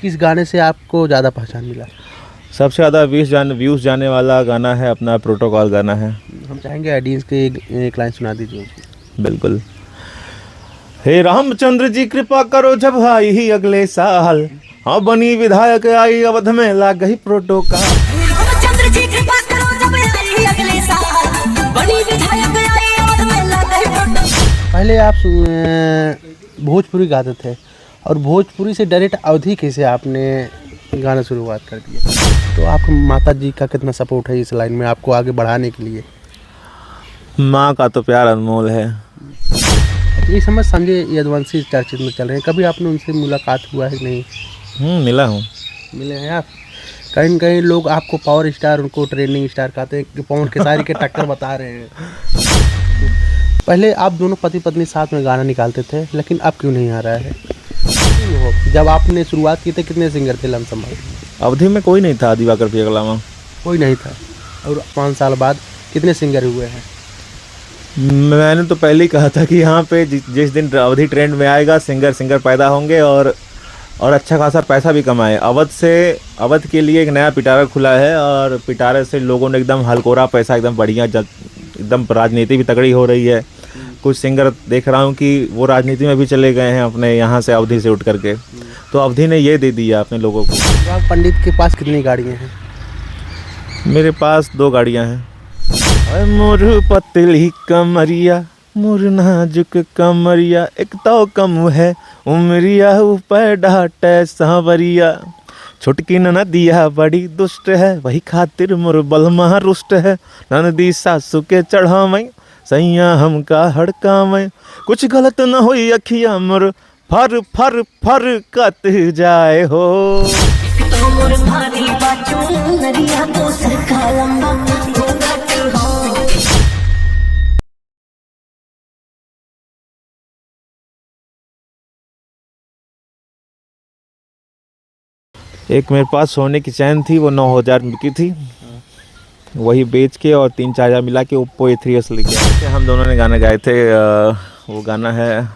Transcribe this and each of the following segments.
किस गाने से आपको ज़्यादा पहचान मिला? सबसे ज़्यादा व्यूज़ जाने वाला गाना है अपना प्रोटोकॉल गाना है। हम चाहेंगे ऑडियंस के एक लाइन सुना दीजिए उसकी। बिल्कुल। हे रामचंद्र जी कृपा करो जब आई ही अगले साल, हाँ बनी विधायक आई अवध में लाग गई प्रोटोकॉल। रामचंद्र जी कृपा करो जब आई अगले साल, बनी विधायक आई अवध में लाग गई प्रोटोकॉल। पहले आप भोजपुरी गाते थे और भोजपुरी से डायरेक्ट अवधी कैसे आपने गाना शुरुआत कर दिया? तो आपको माता जी का कितना सपोर्ट है इस लाइन में आपको आगे बढ़ाने के लिए? माँ का तो प्यार अनमोल है। ये समझ संजय यदुवंशी चर्चित में चल रहे हैं, कभी आपने उनसे मुलाकात हुआ है कि नहीं? मिला हूँ। मिले हैं आप? कहीं न कहीं लोग आपको पावर स्टार, उनको ट्रेंडिंग स्टार कहते हैं कि पवन खेसारी के टक्कर बता रहे हैं। पहले आप दोनों पति पत्नी साथ में गाना निकालते थे, लेकिन अब क्यों नहीं आ रहा है? जब आपने शुरुआत की थी कितने सिंगर थे लमसम भाई? अवधि में कोई नहीं था दिवाकर के अलावा। कोई नहीं था। और 5 साल बाद कितने सिंगर हुए हैं? मैंने तो पहले ही कहा था कि यहाँ पे जिस दिन अवधि ट्रेंड में आएगा सिंगर पैदा होंगे और अच्छा खासा पैसा भी कमाए। अवध के लिए एक नया पिटारा खुला है और पिटारे से लोगों ने एकदम हलकोरा पैसा एकदम बढ़िया, एकदम राजनीति भी तगड़ी हो रही है। कुछ सिंगर देख रहा हूँ कि वो राजनीति में भी चले गए हैं अपने यहाँ से अवधि से उठ करके। तो अवधि ने ये दे दिया अपने लोगों को। अनुराग पंडित के पास कितनी गाड़ियाँ हैं? मेरे पास 2 गाड़ियाँ हैं। मोर पतली कमरिया, मोर नाजुक कमरिया, एक तो कम है उमरिया, ऊपर डाटे सांवरिया। छुटकी ननदिया बड़ी दुष्ट है, वही खातिर मोर बलमा रुष्ट है। ननदी सासू के चढ़ावई, सैया हमका हड़कावई। कुछ गलत न होई अखिया मोर फर फर फर कत जाए हो। तो मोर भारी बाजू नरिया तो सरका लंबा घूंघट हो। एक मेरे पास सोने की चैन थी, वो 9,000 में बिकी थी। वही बेच के और 3-4 हज़ार मिला के ओप्पो A3s लेके आए थे। हम दोनों ने गाना गाए थे। वो गाना है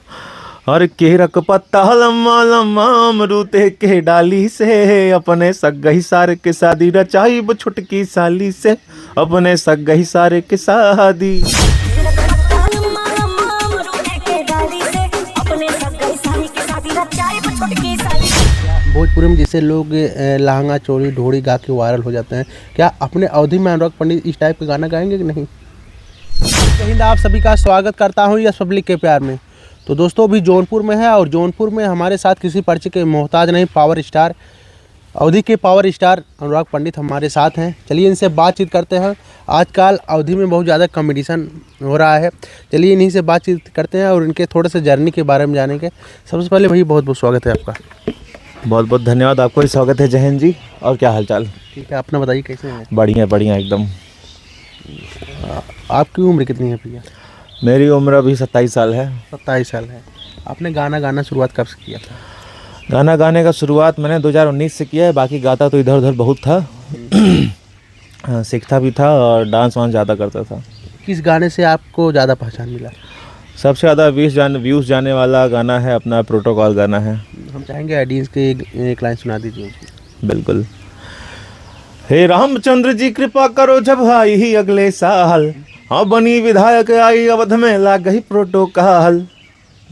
और केरक पत्ता लम्मा लम्मा अमरूते के डाली से, अपने सगई सारे के शादी रचाई वो छुटकी साली से, अपने सगई सारे के शादी। भोजपुरी में जैसे लोग लहंगा चोली ढोड़ी गा के वायरल हो जाते हैं, क्या अपने अवधि में अनुराग पंडित इस टाइप के गाना गाएंगे कि नहीं? हिंद, आप सभी का स्वागत करता हूं यस पब्लिक के प्यार में। तो दोस्तों अभी जौनपुर में है और जौनपुर में हमारे साथ किसी परिचय के मोहताज नहीं, पावर स्टार अवधि के पावर स्टार अनुराग पंडित हमारे साथ हैं। चलिए इनसे बातचीत करते हैं। आजकल अवधि में बहुत ज़्यादा कंपटीशन हो रहा है, चलिए इन्हीं से बातचीत करते हैं और इनके थोड़े से जर्नी के बारे में जानेंगे। सबसे पहले भाई बहुत बहुत स्वागत है आपका। बहुत बहुत धन्यवाद, आपको भी स्वागत है। जय हिंद जी। और क्या हालचाल? ठीक है, अपना बताइए कैसे हैं? बढ़िया बढ़िया एकदम। आपकी उम्र कितनी है भैया? मेरी उम्र अभी 27 साल है। 27 साल है। आपने गाना गाना शुरुआत कब से किया था? गाना गाने का शुरुआत मैंने 2019 से किया है। बाकी गाता तो इधर उधर बहुत था। सीखता भी था और डांस वांस ज़्यादा करता था। किस गाने से आपको ज़्यादा पहचान मिला? सबसे ज़्यादा व्यूज़ जाने वाला गाना है अपना प्रोटोकॉल गाना है। हम चाहेंगे ऑडियंस के एक लाइन सुना दीजिए उसकी। बिल्कुल। हे रामचंद्र जी कृपा करो जब आई ही अगले साल, हाँ बनी विधायक आई अवध में लाग गई प्रोटोकॉल।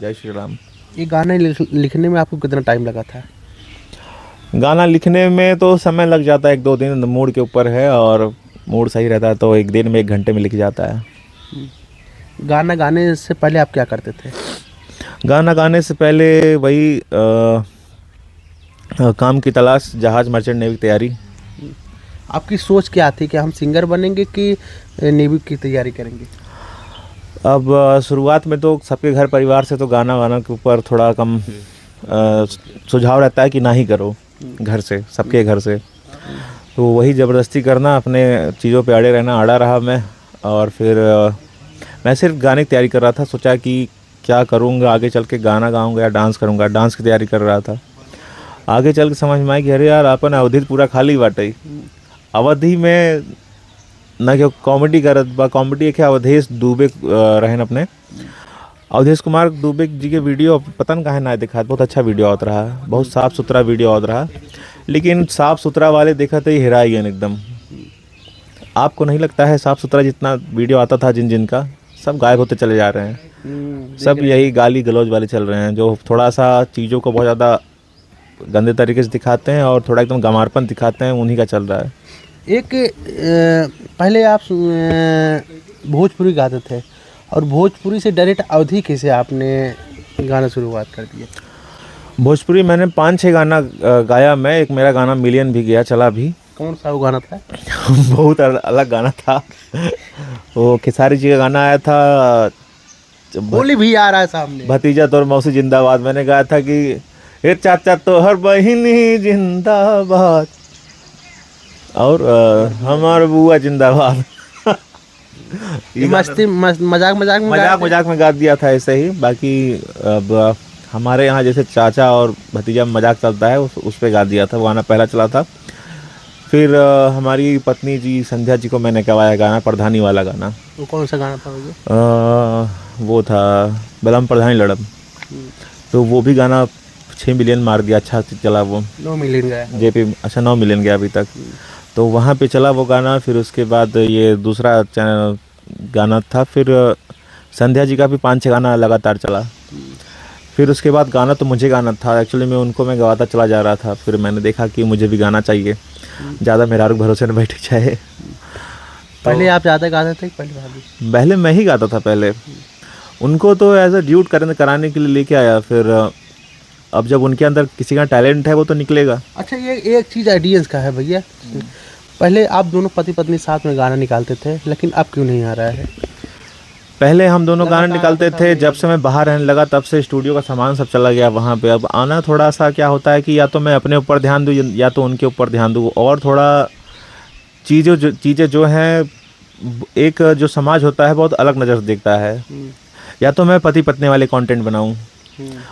जय श्री राम। ये गाना लिखने में आपको कितना टाइम लगा था? गाना लिखने में तो समय लग जाता है 1-2 दिन, मूड के ऊपर है, और मूड सही रहता है तो 1 दिन में 1 घंटे में लिख जाता है। गाना गाने से पहले आप क्या करते थे? गाना गाने से पहले वही काम की तलाश, जहाज मर्चेंट नेवी की तैयारी। आपकी सोच क्या थी कि हम सिंगर बनेंगे कि नेवी की तैयारी करेंगे? अब शुरुआत में तो सबके घर परिवार से तो गाना के ऊपर थोड़ा कम सुझाव रहता है कि ना ही करो घर से, सबके घर से। तो वही ज़बरदस्ती करना, अपने चीज़ों पे अड़े रहना, अड़ा रहा मैं। और फिर मैं सिर्फ गाने की तैयारी कर रहा था। सोचा कि क्या करूँगा आगे चल के, गाना गाऊँगा या डांस करूँगा। डांस की तैयारी कर रहा था। आगे चल के समझ में आई कि अरे यार अपन अवधि पूरा खाली बाटे। अवधि में ना क्यों कॉमेडी करत बा, कॉमेडी एक अवधेश दुबे रहन अपने, अवधेश कुमार दुबे जी के वीडियो पता नहीं कहाँ ना दिखा, बहुत अच्छा वीडियो आता रहा, बहुत साफ़ सुथरा वीडियो आता रहा, लेकिन साफ़ सुथरा वाले देखा तो ये हेरा ही है एकदम। आपको नहीं लगता है साफ़ सुथरा जितना वीडियो आता था जिन जिन का, सब गायब होते चले जा रहे हैं, सब यही गाली गलौज वाले चल रहे हैं, जो थोड़ा सा चीज़ों को बहुत ज़्यादा गंदे तरीके से दिखाते हैं और थोड़ा एकदम गंवारपन दिखाते हैं, उन्हीं का चल रहा है। एक पहले आप भोजपुरी गाते थे और भोजपुरी से डायरेक्ट अवधी कैसे आपने गाना शुरुआत कर दिया? भोजपुरी मैंने 5-6 गाना गाया मैं, एक मेरा गाना मिलियन भी गया, चला भी। कौन सा वो गाना था? बहुत अलग गाना था वो खेसारी जी का गाना आया था, बोली भी आ रहा है सामने, भतीजा तोर मौसी जिंदाबाद। मैंने गाया था कि हे चाचा तो हर बहिनी जिंदाबाद और हमार बुआ जिंदाबाद। ये मस्ती मजाक मजाक में गा दिया था ऐसे ही। बाकी अब हमारे यहाँ जैसे चाचा और भतीजा में मजाक चलता है, उस पे गा दिया था, वो गाना पहला चला था। फिर हमारी पत्नी जी संध्या जी को मैंने गवाया गाना, प्रधानी वाला गाना। वो कौन सा गाना था भैया? वो था बलम प्रधानी लड़म, तो वो भी गाना 6 मिलियन मार दिया, अच्छा चला वो। 9 मिलियन गया जेपी, अच्छा 9 मिलियन गया अभी तक, तो वहाँ पे चला वो गाना। फिर उसके बाद ये दूसरा गाना था, फिर संध्या जी का भी 5-6 गाना लगातार चला। फिर उसके बाद गाना तो मुझे गाना था, एक्चुअली मैं गवाता चला जा रहा था। फिर मैंने देखा कि मुझे भी गाना चाहिए, ज़्यादा मेरा भरोसे न बैठ जाए। पहले आप ज़्यादा गाते थे? पहले मैं ही गाता था पहले, उनको तो एज अ ड्यूट कराने के लिए लेके आया। फिर अब जब उनके अंदर किसी का टैलेंट है वो तो निकलेगा। अच्छा, ये एक चीज़ ऑडियंस का है भैया, पहले आप दोनों पति पत्नी साथ में गाना निकालते थे, लेकिन अब क्यों नहीं आ रहा है? पहले हम दोनों गाना निकालते थे, जब से मैं बाहर रहने लगा तब से स्टूडियो का सामान सब चला गया वहाँ पे। अब आना थोड़ा सा क्या होता है कि या तो मैं अपने ऊपर ध्यान दूँ या तो उनके ऊपर ध्यान दूँ, और थोड़ा चीज़ें जो हैं, एक जो समाज होता है बहुत अलग नज़र से देखता है। या तो मैं पति पत्नी वाले कंटेंट बनाऊँ,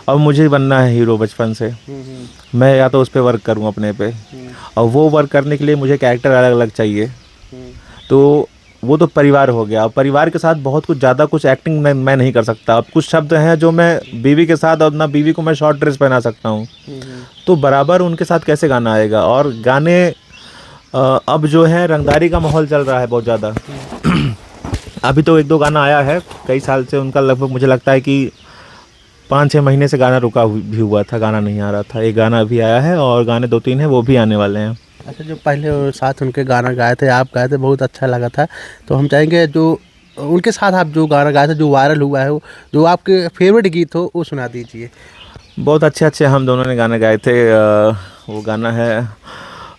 और मुझे बनना है हीरो बचपन से, मैं या तो उस पर वर्क करूँ अपने पे, और वो वर्क करने के लिए मुझे कैरेक्टर अलग अलग चाहिए। तो वो तो परिवार हो गया। अब परिवार के साथ बहुत कुछ ज़्यादा कुछ एक्टिंग मैं नहीं कर सकता। अब कुछ शब्द हैं जो मैं बीवी के साथ, और ना बीवी को मैं शॉर्ट ड्रेस पहना सकता हूँ, तो बराबर उनके साथ कैसे गाना आएगा। और गाने अब जो है रंगदारी का माहौल चल रहा है बहुत ज़्यादा। अभी तो 1-2 गाना आया है कई साल से, उनका लगभग मुझे लगता है कि 5-6 महीने से गाना रुका भी हुआ था, गाना नहीं आ रहा था। एक गाना अभी आया है और गाने 2-3 हैं, वो भी आने वाले हैं। अच्छा, जो पहले साथ उनके गाना गाए थे, आप गाए थे, बहुत अच्छा लगा था। तो हम चाहेंगे जो उनके साथ आप जो गाना गाए थे, जो वायरल हुआ है, जो आपके फेवरेट गीत हो, वो सुना दीजिए। बहुत अच्छे हम दोनों ने गाने गाए थे। वो गाना है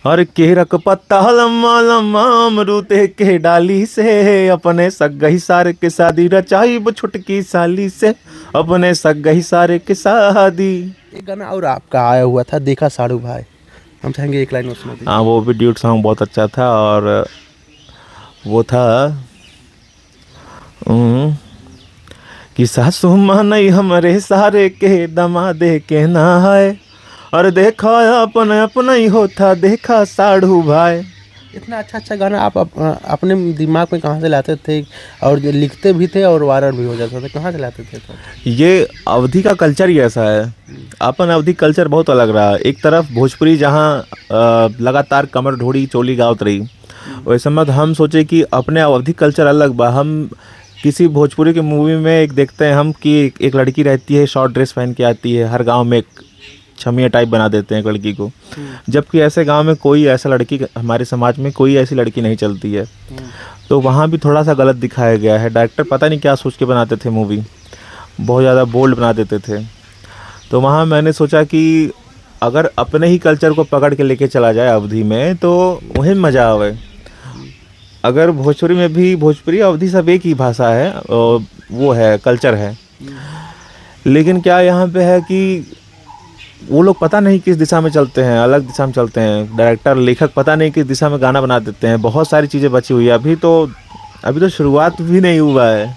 और केरक पत्ता लम्मा लम्मा अमरूते के डाली से, अपने सगई सारे के शादी रचाई वो छुटकी साली से, अपने सगई सारे के शादी। एक गाना और आपका आया हुआ था, देखा साड़ू भाई, हम चाहेंगे एक लाइन में सुना दीजिए। हाँ, वो भी ड्यूट सॉन्ग बहुत अच्छा था। और वो था कि सासू माँ नहीं हमारे सारे के दमादे के नहाए, और देखा अपना ही होता देखा साड़ू भाई। इतना अच्छा गाना आप अपने दिमाग में कहाँ से लाते थे, और जो लिखते भी थे और वायरल भी हो जाता था, कहाँ से लाते थे? तो ये अवधि का कल्चर ही ऐसा है, अपन अवधि कल्चर बहुत अलग रहा। एक तरफ भोजपुरी जहाँ लगातार कमर ढोड़ी चोली गावत रही, वैसे मत हम सोचे कि अपने अवधि कल्चर अलग बा। हम किसी भोजपुरी की मूवी में एक देखते हैं हम कि एक लड़की रहती है, शॉर्ट ड्रेस पहन के आती है, हर गाँव में एक छमिया टाइप बना देते हैं एक लड़की को, जबकि ऐसे गांव में कोई ऐसा लड़की, हमारे समाज में कोई ऐसी लड़की नहीं चलती है। तो वहाँ भी थोड़ा सा गलत दिखाया गया है। डायरेक्टर पता नहीं क्या सोच के बनाते थे मूवी, बहुत ज़्यादा बोल्ड बना देते थे। तो वहाँ मैंने सोचा कि अगर अपने ही कल्चर को पकड़ के लेके चला जाए अवधि में तो वही मज़ा आवे। अगर भोजपुरी में भी, भोजपुरी अवधि सब एक ही भाषा है, वो है कल्चर है, लेकिन क्या यहाँ पे है कि वो लोग पता नहीं किस दिशा में चलते हैं, अलग दिशा में चलते हैं। डायरेक्टर लेखक पता नहीं किस दिशा में गाना बना देते हैं। बहुत सारी चीज़ें बची हुई है, अभी तो शुरुआत भी नहीं हुआ है।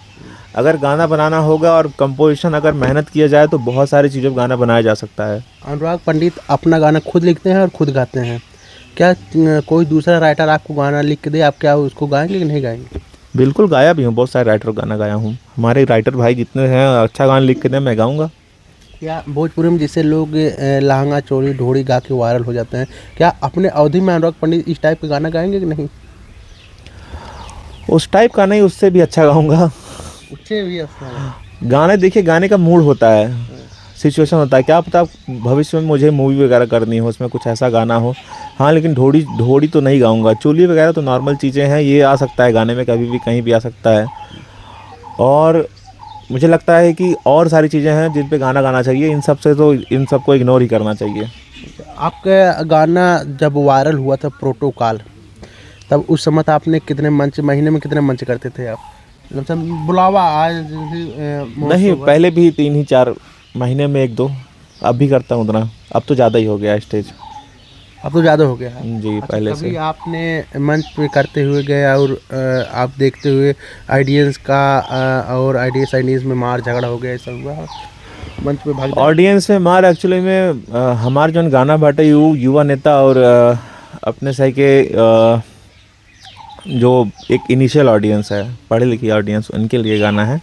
अगर गाना बनाना होगा और कंपोजिशन अगर मेहनत किया जाए तो बहुत सारी चीज़ों पर गाना बनाया जा सकता है। अनुराग पंडित अपना गाना खुद लिखते हैं और खुद गाते हैं, क्या कोई दूसरा राइटर आपको गाना लिख के दे, आप क्या उसको गाएंगे कि नहीं गाएंगे? बिल्कुल गाया भी हूँ, बहुत सारे राइटर गाना गाया हूँ। हमारे राइटर भाई जितने हैं अच्छा गाना लिख के दें मैं गाऊँगा। क्या भोजपुरी में जैसे लोग लहंगा चोली ढोड़ी गा के वायरल हो जाते हैं, क्या अपने अवधि में अनुराग पंडित इस टाइप का गाना गाएंगे कि नहीं? उस टाइप का नहीं, उससे भी अच्छा गाऊँगा। उससे भी अच्छा। गाने देखिए, गाने का मूड होता है, सिचुएशन होता है। क्या पता भविष्य में मुझे मूवी वगैरह करनी हो, उसमें कुछ ऐसा गाना हो। हाँ, लेकिन ढोड़ी ढोड़ी तो नहीं गाऊंगा। चोली वगैरह तो नॉर्मल चीज़ें हैं, ये आ सकता है गाने में, कभी भी कहीं भी आ सकता है। और मुझे लगता है कि और सारी चीज़ें हैं जिन पे गाना गाना चाहिए, इन सब से तो इन सबको इग्नोर ही करना चाहिए। आपका गाना जब वायरल हुआ था प्रोटोकॉल, तब उस समय आपने कितने मंच, महीने में कितने मंच करते थे आप? मतलब बुलावा आज नहीं, पहले भी 3 ही 4 महीने में 1-2, अब भी करता हूँ उतना। अब तो ज़्यादा ही हो गया स्टेज। अब तो ज़्यादा हो गया है। जी, पहले कभी से। आपने मंच पे करते हुए गए और आप देखते हुए ऑडियंस का और ऑडियंस में मार झगड़ा हो गया, ऐसा हुआ मंच पे भाग? ऑडियंस में मार एक्चुअली में हमार जौन गाना बाटे युवा नेता और अपने सही के जो एक इनिशियल ऑडियंस है, पढ़ी लिखी ऑडियंस, उनके लिए गाना है।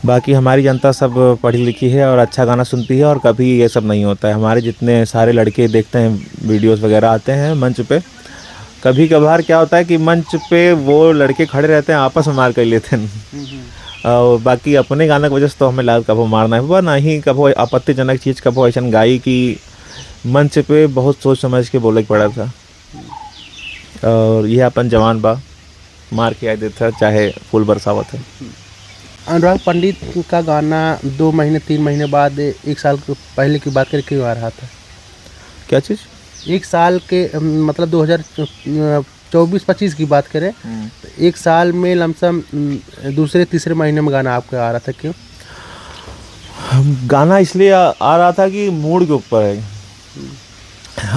बाकी हमारी जनता सब पढ़ी लिखी है और अच्छा गाना सुनती है, और कभी ये सब नहीं होता है। हमारे जितने सारे लड़के देखते हैं, वीडियोस वगैरह आते हैं मंच पे, कभी कभार क्या होता है कि मंच पे वो लड़के खड़े रहते हैं, आपस में मार कर लेते हैं। और बाकी अपने गाना की वजह से तो हमें लाल कभो मारना है, वह नहीं कभो आपत्तिजनक चीज़ कभो ऐसा गाई कि मंच पे बहुत सोच समझ के बोले पड़ा था। और यह अपन जवान बा मार के आ देता, चाहे फूल बरसावत है। अनुराग पंडित का गाना 2 महीने 3 महीने बाद, 1 साल पहले की बात करें क्यों आ रहा था? क्या चीज़? 1 साल के मतलब 2024-25 की बात करें तो 1 साल में लमसम दूसरे तीसरे महीने में गाना आपका आ रहा था, क्यों? गाना इसलिए आ रहा था कि मूड के ऊपर है,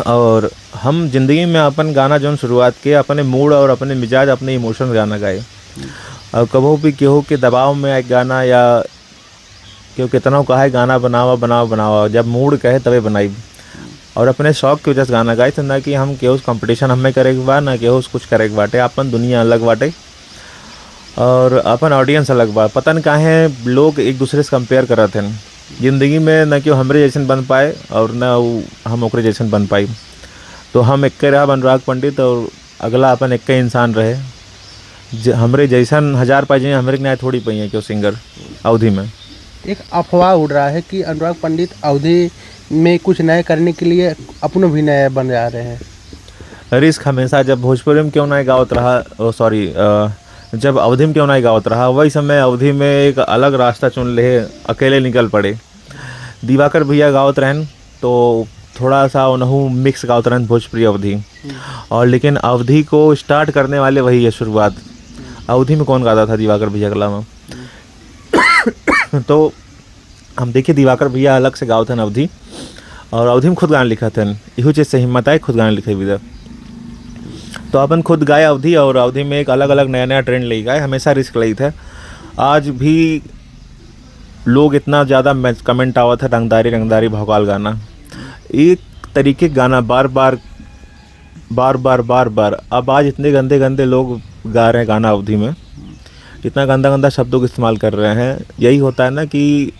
और हम जिंदगी में अपन गाना जो शुरुआत किए अपने मूड और अपने मिजाज, अपने इमोशन गाना गाए। और कभी भी केहू के दबाव में एक गाना, या केहू कितना कहा है गाना बनावा बनावा बनावा, जब मूड कहे तबे बनाई। और अपने शौक की वजह से गाना गाए थे, ना कि हम केहू कंपटीशन हमें करे के बा, ना केहू कुछ करे के बाटे। अपन दुनिया अलग बाटे और अपन ऑडियंस अलग बा। पता नहीं काहे लोग एक दूसरे से कंपेयर करत हैं जिंदगी में, ना कि हमरे जैसन बन पाए और ना हम ओकरे जैसन बन पाई। तो हम एक रहा अनुराग पंडित, और अगला अपन एक इंसान रहे। हमरे जैसन 1000 पाई जाए, हमरे न्याय थोड़ी पाई है क्यों सिंगर अवधि में। एक अफवाह उड़ रहा है कि अनुराग पंडित अवधि में कुछ नए करने के लिए अपने भी नए बन जा रहे हैं। रिस्क हमेशा, जब भोजपुरी में क्यों ना गावत रहा, जब अवधि में क्यों ना गावत रहा, वही समय अवधि में एक अलग रास्ता चुन ले, अकेले निकल पड़े। दिवाकर भैया गावत रहन तो थोड़ा सा उन्हों मिक्स गावत रहन भोजपुरी अवधि, और लेकिन अवधि को स्टार्ट करने वाले वही है शुरुआत। अवधि में कौन गाता था? दिवाकर भैया के अलावा। तो हम देखिए दिवाकर भैया अलग से गावत हैं अवधि, और अवधि में खुद गाना लिखा थे। इहो चीज़ से हिम्मत आए, खुद गाना लिखे भी। तो अपन खुद गाए अवधि, और अवधि में एक अलग अलग नया नया ट्रेंड ले गए, हमेशा रिस्क ली थे। आज भी लोग इतना ज़्यादा कमेंट आवा था रंगदारी रंगदारी भौकाल गाना, एक तरीके गाना बार बार बार बार बार बार। अब आज इतने गंदे गंदे लोग गा रहे हैं गाना अवधि में, इतना गंदा गंदा शब्दों का इस्तेमाल कर रहे हैं। यही होता है ना कि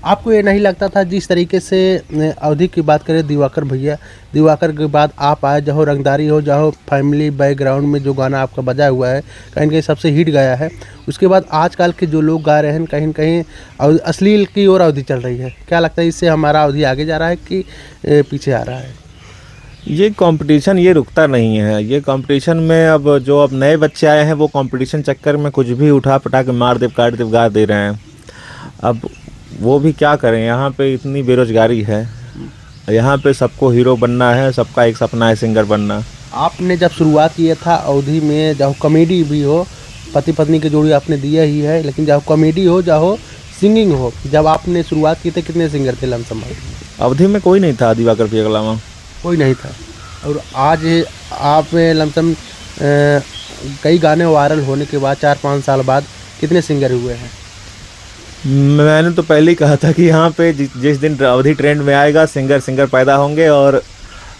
आपको ये नहीं लगता था जिस तरीके से अवधि की बात करें, दिवाकर भैया, दिवाकर के बाद आप आए, जहाँ रंगदारी हो, जहाँ फैमिली बैकग्राउंड में जो गाना आपका बजा हुआ है कहीं कहीं सबसे हिट गया है, उसके बाद आजकल के जो लोग गा रहे हैं कहीं कहीं अश्लील की ओर अवधि चल रही है। क्या लगता है इससे हमारा अवधि आगे जा रहा है कि पीछे आ रहा है? ये कंपटीशन ये रुकता नहीं है। ये कंपटीशन में अब नए बच्चे आए हैं, वो कंपटीशन चक्कर में कुछ भी उठा पटा के मार दे काट दे गा दे रहे हैं। अब वो भी क्या करें, यहाँ पे इतनी बेरोजगारी है, यहाँ पे सबको हीरो बनना है, सबका एक सपना है सिंगर बनना। आपने जब शुरुआत किया था अवधि में, जहाँ कॉमेडी भी हो, पति पत्नी की जोड़ी आपने दिया ही है, लेकिन जहाँ कॉमेडी हो, जहाँ सिंगिंग हो, जब आपने शुरुआत की थी कितने सिंगर थे लमसम? अवधि में कोई नहीं था दिवाकर भैया के अलावा, कोई नहीं था। और आज आप लमसम कई गाने वायरल होने के बाद 4-5 साल बाद कितने सिंगर हुए हैं? मैंने तो पहले ही कहा था कि यहाँ पे जिस दिन अवधि ट्रेंड में आएगा सिंगर पैदा होंगे, और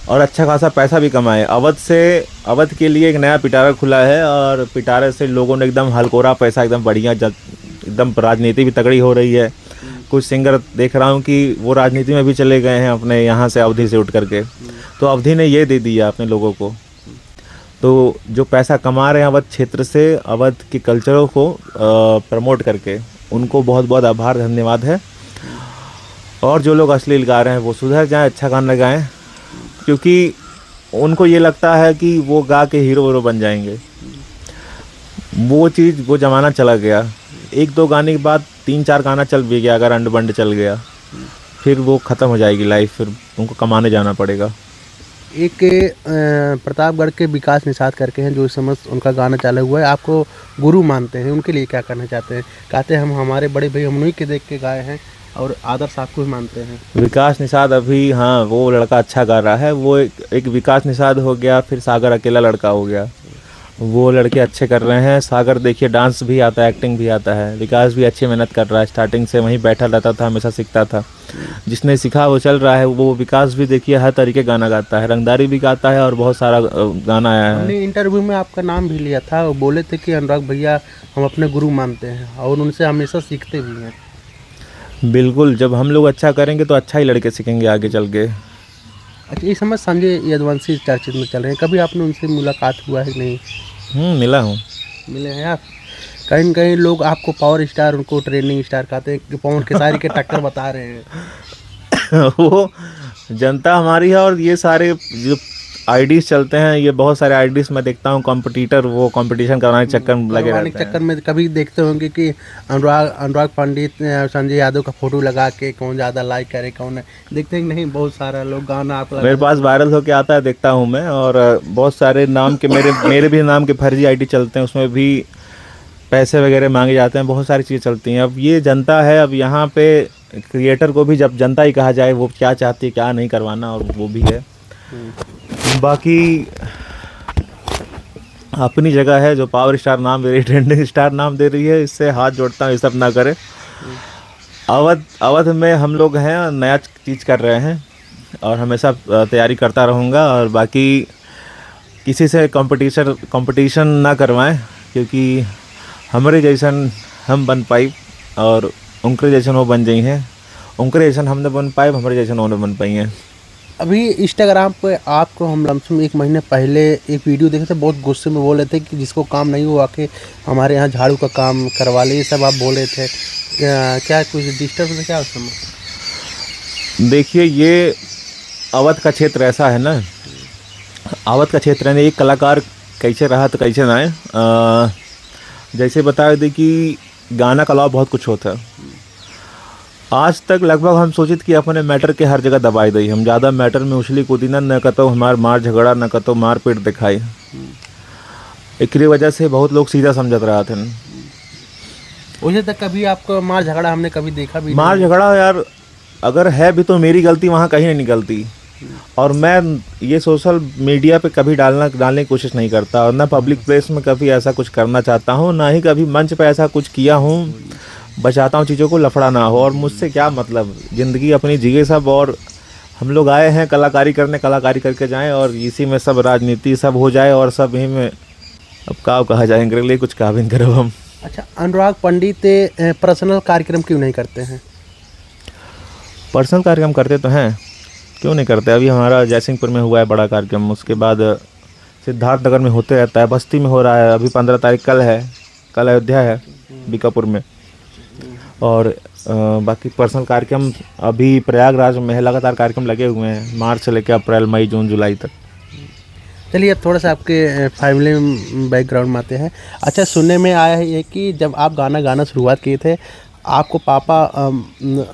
और अच्छा खासा पैसा भी कमाए। अवध के लिए एक नया पिटारा खुला है और पिटारे से लोगों ने एकदम हलकोरा पैसा एकदम बढ़िया एकदम राजनीति भी तगड़ी हो रही है। कुछ सिंगर देख रहा हूँ कि वो राजनीति में भी चले गए हैं अपने यहाँ से अवधि से उठ करके। तो अवधि ने ये दे दिया अपने लोगों को। तो जो पैसा कमा रहे हैं अवध क्षेत्र से, अवध के कल्चरों को प्रमोट करके, उनको बहुत बहुत आभार धन्यवाद है। और जो लोग अश्लील गा रहे हैं वो सुधर जाएं, अच्छा गाना गाएं, क्योंकि उनको ये लगता है कि वो गा के हीरो बन जाएंगे। वो ज़माना चला गया। 1-2 गाने के बाद 3-4 गाना चल भी गया, अगर अंड बंड चल गया फिर वो ख़त्म हो जाएगी लाइफ, फिर उनको कमाने जाना पड़ेगा। एक प्रतापगढ़ के विकास निषाद करके हैं जो इस समय उनका गाना चालू हुआ है, आपको गुरु मानते हैं, उनके लिए क्या करना चाहते हैं? कहते हैं हम हमारे बड़े भाई हम उन्हीं के देख के गाए हैं और आदर्श आपको भी मानते हैं। विकास निषाद अभी, हाँ वो लड़का अच्छा गा रहा है। वो एक विकास निषाद हो गया, फिर सागर अकेला लड़का हो गया। वो लड़के अच्छे कर रहे हैं। सागर देखिए डांस भी आता है, एक्टिंग भी आता है। विकास भी अच्छी मेहनत कर रहा है, स्टार्टिंग से वहीं बैठा रहता था, हमेशा सीखता था। जिसने सीखा वो चल रहा है। वो विकास भी देखिए हर तरीके गाना गाता है, रंगदारी भी गाता है और बहुत सारा गाना आया है। हमने इंटरव्यू में आपका नाम भी लिया था, वो बोले थे कि अनुराग भैया हम अपने गुरु मानते हैं और उनसे हमेशा सीखते भी हैं। बिल्कुल, जब हम लोग अच्छा करेंगे तो अच्छा ही लड़के सीखेंगे आगे चल के। अच्छा, इस समय संजय यदुवंशी चर्चित में चल रहे हैं, कभी आपने उनसे मुलाकात हुआ है कि नहीं? मिला हूँ। मिले हैं आप? कहीं न कहीं लोग आपको पावर स्टार, उनको ट्रेंडिंग स्टार कहते हैं कि पवन खेसारी के टक्कर बता रहे हैं। वो जनता हमारी है और ये सारे जो आईडीज चलते हैं, ये बहुत सारे आईडीज मैं देखता हूँ कॉम्पिटिटर, वो कंपटीशन कराने के चक्कर में लगे रहते हैं। चक्कर में कभी देखते होंगे कि अनुराग पंडित संजय यादव का फोटो लगा के कौन ज़्यादा लाइक करे कौन नहीं, देखते हैं कि नहीं? बहुत सारा लोग गाना आप मेरे पास वायरल होके आता है, देखता हूँ मैं। और बहुत सारे नाम के मेरे भी नाम के फर्जी आईडी चलते हैं, उसमें भी पैसे वगैरह मांगे जाते हैं, बहुत सारी चीज़ें चलती हैं। अब ये जनता है, अब यहाँ पे क्रिएटर को भी जब जनता ही कहा जाए वो क्या चाहती है क्या नहीं करवाना, और वो भी है। बाकी अपनी जगह है, जो पावर स्टार नाम दे रही है, ट्रेंडिंग स्टार नाम दे रही है, इससे हाथ जोड़ता हूँ, ये सब ना करे। अवध में हम लोग हैं, नया चीज़ कर रहे हैं और हमेशा तैयारी करता रहूँगा। और बाकी किसी से कंपटीशन ना करवाएं, क्योंकि हमारे जैसन हम बन पाई और उनके जैसन वो बन गई हैं। उनके जैसन हम न बन पाए, हमारे जैसन वो न बन पाई हैं। अभी इंस्टाग्राम पे आपको हम लमसम 1 महीने पहले एक वीडियो देखे थे, बहुत गुस्से में बोल रहे थे कि जिसको काम नहीं हुआ के हमारे यहाँ झाड़ू का काम करवा ले, ये सब आप बोल रहे थे। क्या कुछ डिस्टर्ब है क्या उस समय? देखिए, ये अवध का क्षेत्र ऐसा है ना, अवध का क्षेत्र है, एक कलाकार कैसे रहा तो कैसे ना आए। जैसे बताया थे कि गाना कला बहुत कुछ होता है। आज तक लगभग हम सोचित कि अपने मैटर के हर जगह दबाई दी, हम ज़्यादा मैटर में उछली कूदी न कतो हमार मार झगड़ा, न कतो मार पीट दिखाई। एक वजह से बहुत लोग सीधा समझत रहा थे। उसे तक कभी आपको मार झगड़ा हमने कभी देखा भी मार झगड़ा यार अगर है भी तो मेरी गलती वहाँ कहीं नहीं निकलती। और मैं ये सोशल मीडिया पे कभी डालने की कोशिश नहीं करता, और ना पब्लिक प्लेस में कभी ऐसा कुछ करना चाहता हूँ, ना ही कभी मंच पे ऐसा कुछ किया हूँ। बचाता हूँ चीज़ों को, लफड़ा ना हो। और मुझसे क्या मतलब, ज़िंदगी अपनी जिए सब, और हम लोग आए हैं कलाकारी करने, कलाकारी करके जाएं, और इसी में सब राजनीति सब हो जाए और सब यहीं में अब क्या कहा जाए, इनके लिए कुछ कहा भी नहीं करो हम। अच्छा, अनुराग पंडित पर्सनल कार्यक्रम क्यों नहीं करते हैं? पर्सनल कार्यक्रम करते तो हैं, क्यों नहीं करते। अभी हमारा जयसिंहपुर में हुआ है बड़ा कार्यक्रम, उसके बाद सिद्धार्थनगर में होते रहता है, बस्ती में हो रहा है। अभी 15 तारीख कल है, कल अयोध्या है बीकापुर में। और बाकी पर्सनल कार्यक्रम अभी प्रयागराज में है, लगातार कार्यक्रम लगे हुए हैं मार्च से लेकर अप्रैल मई जून जुलाई तक। चलिए अब थोड़ा सा आपके फैमिली बैकग्राउंड में आते हैं। अच्छा, सुनने में आया है ये कि जब आप गाना शुरुआत किए थे आपको पापा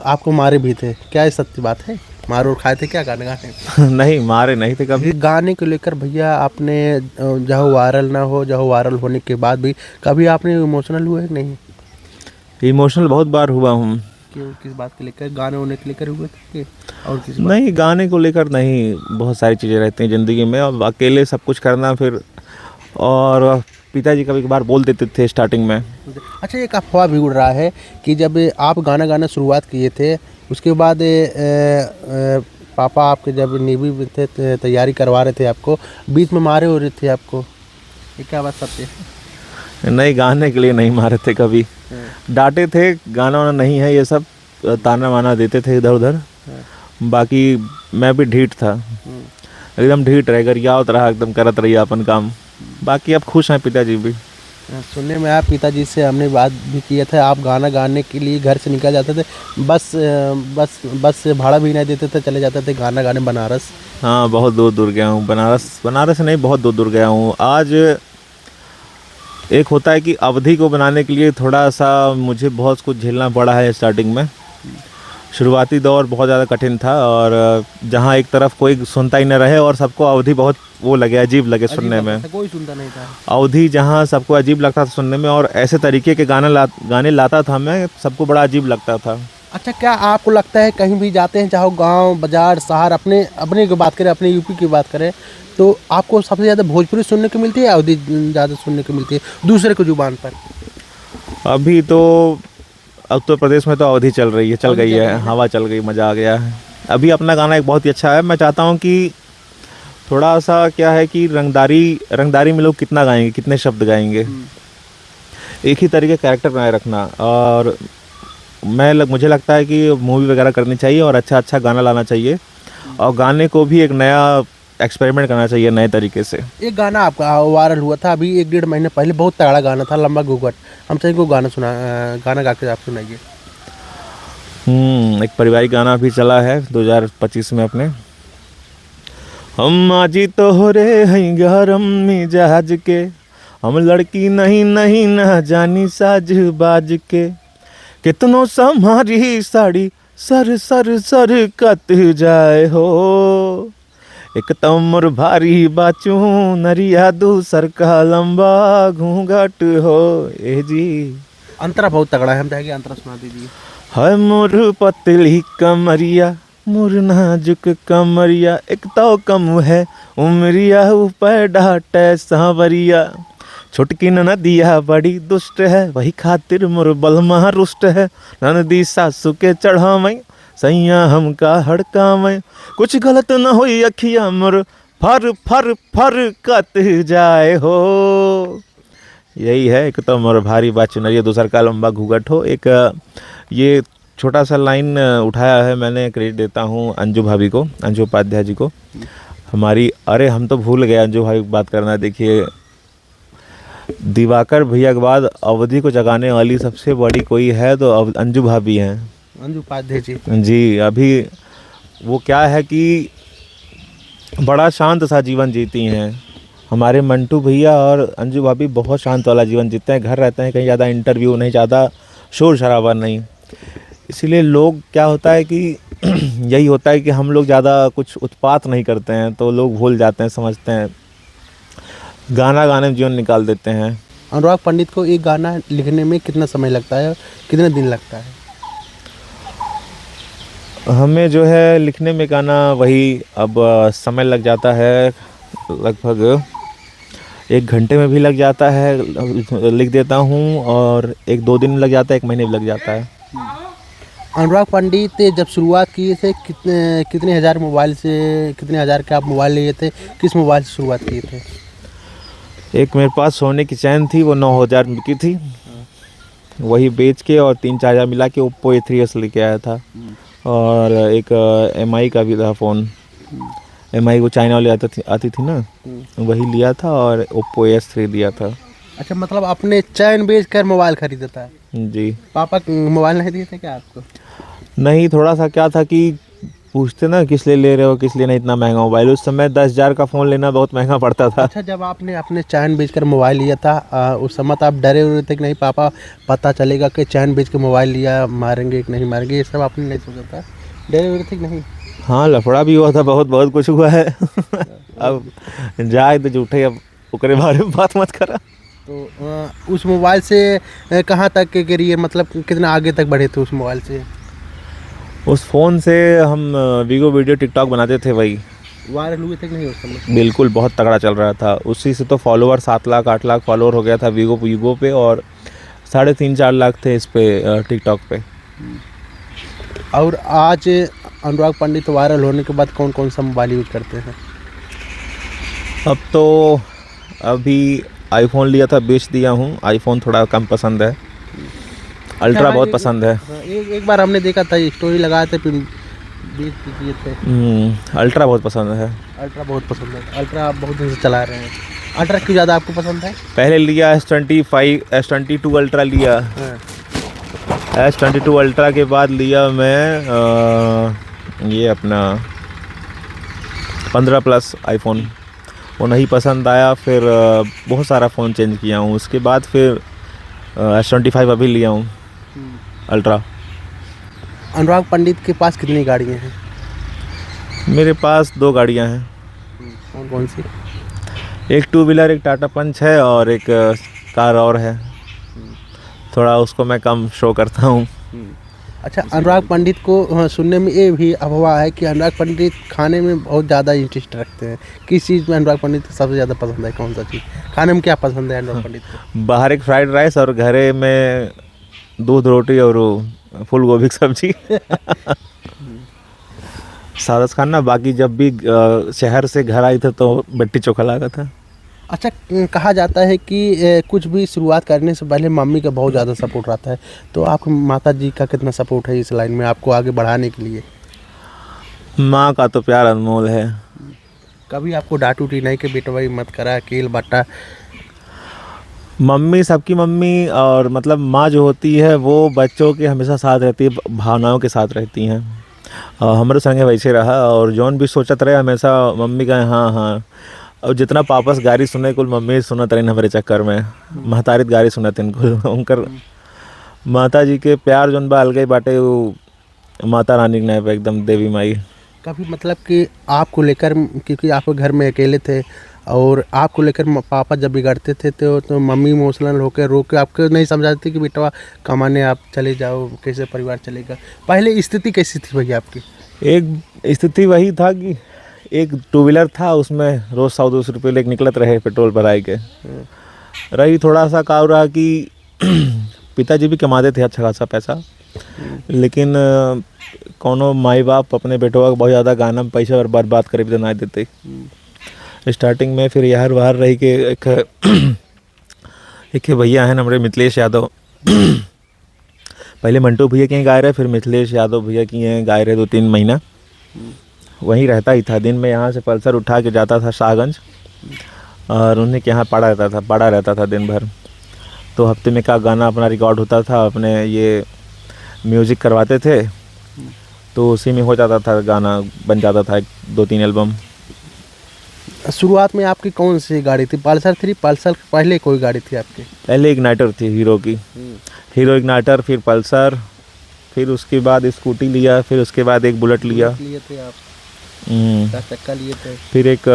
आपको मारे भी थे, क्या ये सत्य बात है? मार और खाए थे क्या गाने गाने? नहीं, मारे नहीं थे कभी। गाने को लेकर भैया आपने जहाँ वायरल ना हो, जहाँ वायरल होने के बाद भी कभी आपने इमोशनल हुए कि नहीं? इमोशनल बहुत बार हुआ हूँ। क्यों, किस बात को लेकर? गाने होने के लेकर हुए थे और किस बात? नहीं, गाने को लेकर नहीं, बहुत सारी चीज़ें रहती हैं ज़िंदगी में, और अकेले सब कुछ करना फिर। और पिताजी कभी कभार बोल देते थे स्टार्टिंग में। अच्छा, एक अफवाह भी उड़ रहा है कि जब आप गाना शुरुआत किए थे उसके बाद पापा आपके जब नेवी में थे तैयारी करवा रहे थे आपको, बीच में मारे हो रहे थे आपको, ये क्या बात सत्य है? नहीं, गाने के लिए नहीं मारे थे कभी, डांटे थे, गाना वाना नहीं है ये सब, ताना वाना देते थे इधर उधर। बाकी मैं भी ढीठ था, एकदम ढीठ रह कर या रहा, एकदम करत रही अपन काम। बाकी अब खुश हैं पिताजी भी। सुनने में आया पिताजी से हमने बात भी किया था, आप गाना गाने के लिए घर से निकल जाते थे, बस से भाड़ा भी नहीं देते थे, चले जाते थे गाना गाने बनारस। हाँ, बहुत दूर दूर गया हूँ, बनारस नहीं, बहुत दूर दूर गया हूँ। आज एक होता है कि अवधि को बनाने के लिए थोड़ा सा मुझे बहुत कुछ झेलना पड़ा है। स्टार्टिंग में शुरुआती दौर बहुत ज़्यादा कठिन था, और जहाँ एक तरफ कोई सुनता ही न रहे और सबको अवधि बहुत वो लगे, अजीब लगे सुनने में। कोई सुनता नहीं था अवधि, जहाँ सबको अजीब लगता था सुनने में, और ऐसे तरीके के गाने लाता था मैं, सबको बड़ा अजीब लगता था। अच्छा, क्या आपको लगता है कहीं भी जाते हैं, चाहे गांव बाजार शहर, अपने की बात करें, अपने यूपी की बात करें, तो आपको सबसे ज़्यादा भोजपुरी सुनने को मिलती है या अवधि ज़्यादा सुनने को मिलती है दूसरे की जुबान पर? अभी तो उत्तर प्रदेश में तो अवधि चल रही है, चल गई है, हवा चल गई, मज़ा आ गया है। अभी अपना गाना एक बहुत ही अच्छा है। मैं चाहता हूँ कि थोड़ा सा क्या है कि रंगदारी में लोग कितना गाएंगे, कितने शब्द गाएंगे, एक ही तरीके कैरेक्टर बनाए रखना। और मुझे लगता है कि मूवी वगैरह करनी चाहिए और अच्छा गाना लाना चाहिए, और गाने को भी एक नया एक्सपेरिमेंट करना चाहिए नए तरीके से। एक गाना आपका वायरल हुआ था अभी 1-1.5 महीने पहले, बहुत तगड़ा गाना था, लंबा घूंघट। हम सभी को गाना गा के आप सुनाइए। एक पारिवारिक गाना भी चला है 2025 में अपने। हम आजी तोहरे हैं गरम मिजाज के, हम लड़की नहीं ना जानी साज बाज के, कितनों समारी साड़ी सर कत जाए हो, एक तमर भारी बाचू नरिया दूसर का लंबा घूंघट हो। ए जी, अंतरा बहुत तगड़ा है, हम चाहेंगे अंतरा सुना दीजिए। है मोर पतली कमरिया, मोर नाजुक कमरिया, एक तो कम है उमरिया, ऊपर डाटे सांवरिया, छुटकी नदिया बड़ी दुष्ट है, वही खातिर मोर बलमा रुष्ट है, ननदी सासू के चढ़ावई सैया हमका हड़कावई, कुछ गलत न होई अखिया मोर फर कत जाए हो। यही है, एक तो मोर भारी बात चुनरिया, दूसर का लंबा घूंघट हो। एक ये छोटा सा लाइन उठाया है मैंने, क्रेडिट देता हूँ अंजू भाभी को, अंजू उपाध्याय जी को हमारी। अरे हम तो भूल गए अंजू भाभी बात करना। देखिए, दिवाकर भैया के बाद अवधि को जगाने वाली सबसे बड़ी कोई है तो अंजू भाभी हैं, अंजू उपाध्याय जी। जी। अभी वो क्या है कि बड़ा शांत सा जीवन जीती हैं हमारे मंटू भैया, और अंजू भाभी बहुत शांत वाला जीवन जीते हैं। घर रहते हैं, कहीं ज़्यादा इंटरव्यू नहीं, ज़्यादा शोर शराबा नहीं। इसीलिए लोग क्या होता है कि यही होता है कि हम लोग ज़्यादा कुछ उत्पात नहीं करते हैं, तो लोग भूल जाते हैं, समझते हैं, गाना गाने में जीवन निकाल देते हैं। अनुराग पंडित को एक गाना लिखने में कितना समय लगता है, कितने दिन लगता है? हमें जो है लिखने में गाना वही अब समय लग जाता है, लगभग 1 घंटे में भी लग जाता है, लिख देता हूँ, और 1-2 दिन लग जाता है, 1 महीने भी लग जाता है। अनुराग पंडित जब शुरुआत किए थे कितने हज़ार मोबाइल से, कितने हज़ार के आप मोबाइल लिए थे, किस मोबाइल से शुरुआत किए थे? एक मेरे पास सोने की चैन थी, वो 9,000 में की थी, वही बेच के और 3-4 हज़ार मिला के ओप्पो A3s लेके आया था। और एक MI का भी था फ़ोन, MI वो चाइना वाली आती थी ना, वही लिया था, और ओप्पो S3 लिया था। अच्छा, मतलब अपने चैन बेच कर मोबाइल खरीदा था? जी। पापा मोबाइल नहीं दिए थे क्या आपको? नहीं, थोड़ा सा क्या था कि पूछते ना किस लिए ले रहे हो, किस लिए नहीं इतना महंगा मोबाइल। उस समय 10,000 का फ़ोन लेना बहुत महंगा पड़ता था। अच्छा, जब आपने अपने चैन बेचकर मोबाइल लिया था उस समय तो आप डरे हुए थे कि नहीं पापा पता चलेगा कि चैन बेच के मोबाइल लिया, मारेंगे कि नहीं मारेंगे, ये सब आपने नहीं सोचा था? डरे हुए थे कि नहीं? हाँ, लफड़ा भी हुआ था, बहुत कुछ हुआ है। अब जाए तो झूठे, अब ओकरे बारे में बात मत करा। तो उस मोबाइल से कहाँ तक के करिए, मतलब कितना आगे तक बढ़े थे उस मोबाइल से? उस फ़ोन से हम वीडियो टिकटॉक बनाते थे, वही वायरल हुए थे कि नहीं उस समय? बिल्कुल, बहुत तगड़ा चल रहा था। उसी से तो फॉलोवर 7 लाख 8 लाख फॉलोवर हो गया था वीगो पे, और 3.5-4 लाख थे इस पे टिकटॉक पे। और आज अनुराग पंडित वायरल होने के बाद कौन कौन सा मोबाइल यूज करते हैं? अब तो अभी आईफोन लिया था, बेच दिया हूँ। आईफोन थोड़ा कम पसंद है, अल्ट्रा हाँ, बहुत पसंद है। हाँ, एक बार हमने देखा था, स्टोरी लगाए थे, फिर बेच दिए थे। अल्ट्रा बहुत पसंद है। अल्ट्रा बहुत पसंद है, अल्ट्रा आप बहुत दिन से चला रहे हैं। अल्ट्रा क्यों ज़्यादा आपको पसंद है? पहले लिया S25, S22 अल्ट्रा लिया। हाँ, S22 अल्ट्रा के बाद लिया मैं ये अपना 15 प्लस आईफोन। वो नहीं पसंद आया, फिर बहुत सारा फ़ोन चेंज किया हूँ। उसके बाद फिर S25 अभी लिया हूँ अल्ट्रा। अनुराग पंडित के पास कितनी गाड़ियाँ हैं? मेरे पास 2 गाड़ियाँ हैं। कौन कौन सी? एक 2 व्हीलर, एक टाटा पंच है, और एक कार और है। थोड़ा उसको मैं कम शो करता हूँ। अच्छा, अनुराग पंडित को हाँ, सुनने में ये भी अफवाह है कि अनुराग पंडित खाने में बहुत ज़्यादा इंटरेस्ट रखते हैं। किस चीज़ में अनुराग पंडित को सबसे ज़्यादा पसंद है? कौन सा चीज़ खाने में क्या पसंद है अनुराग पंडित को? बाहर एक फ्राइड राइस और घरे में दूध रोटी और फूल गोभी की सब्जी। सादा खाना। बाकी जब भी शहर से घर आई थे तो बट्टी चोखा लगा था। अच्छा, कहा जाता है कि कुछ भी शुरुआत करने से पहले मम्मी का बहुत ज़्यादा सपोर्ट रहता है, तो आपकी माता जी का कितना सपोर्ट है इस लाइन में आपको आगे बढ़ाने के लिए? माँ का तो प्यार अनमोल है। कभी आपको डांट उठी नहीं कि बेटा भाई मत करा अकेल बट्टा? मम्मी सबकी मम्मी, और मतलब माँ जो होती है वो बच्चों के हमेशा साथ रहती है, भावनाओं के साथ रहती हैं। हमारे संगे वैसे रहा, और जौन भी सोचत रहे हमेशा मम्मी का हाँ हाँ। और जितना पापस गाड़ी सुने कुल मम्मी सुनत रही हमारे चक्कर में। महतारित गाड़ी सुनत इनको उनकर माता जी के प्यार जौन बा अलगे बाटे। वो माता रानी के नाम पे एकदम देवी माई। कभी मतलब कि आपको लेकर, क्योंकि आप घर में अकेले थे और आपको लेकर पापा जब बिगड़ते थे तो मम्मी इमोशनल होकर रो के आपको नहीं समझाती कि बेटा कमाने आप चले जाओ, कैसे परिवार चलेगा? पहले स्थिति कैसी थी भैया आपकी? एक स्थिति वही था कि एक 2 व्हीलर था, उसमें रोज़ 100-200 रुपये लेके निकलत रहे पेट्रोल भराई के। रही थोड़ा सा का रहा कि पिताजी भी कमाते थे अच्छा खासा पैसा, लेकिन कोनो माई बाप अपने बेटों का बहुत ज़्यादा गाना में पैसा बर्बाद करे भी तो ना देते। स्टार्टिंग में फिर यार बाहर रही के एक भैया हैं हमारे मिथिलेश यादव। पहले मंटू भैया के यहाँ गाय रहे, फिर मिथिलेश यादव भैया की यहाँ गाय रहे 2-3 महीना। वहीं रहता ही था। दिन में यहाँ से पल्सर उठा के जाता था शाहगंज, और उन्हीं के यहाँ पड़ा रहता था दिन भर। तो हफ्ते में का गाना अपना रिकॉर्ड होता था, अपने ये म्यूज़िक करवाते थे, तो उसी में हो जाता था, गाना बन जाता था 2-3 एल्बम। शुरुआत में आपकी कौन सी गाड़ी थी? पल्सर थी? पल्सर पहले कोई गाड़ी थी आपकी? पहले इग्नाइटर थी हीरो की, हीरो इग्नाइटर, फिर पल्सर, फिर उसके बाद स्कूटी लिया, फिर उसके बाद एक बुलेट लिया, लिए थे आप? 4 चक्का लिए थे? फिर एक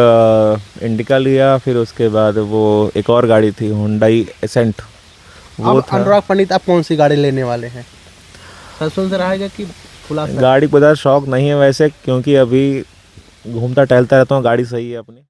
इंडिका लिया, फिर उसके बाद वो एक और गाड़ी थी हुंडई एसेंट, वो अब था। अनुराग पंडित आप कौन सी गाड़ी लेने वाले हैं? सरसों से रहेगा कि खुला? गाड़ी को ज़्यादा शौक नहीं है वैसे, क्योंकि अभी घूमता टहलता रहता हूँ, गाड़ी सही है अपनी।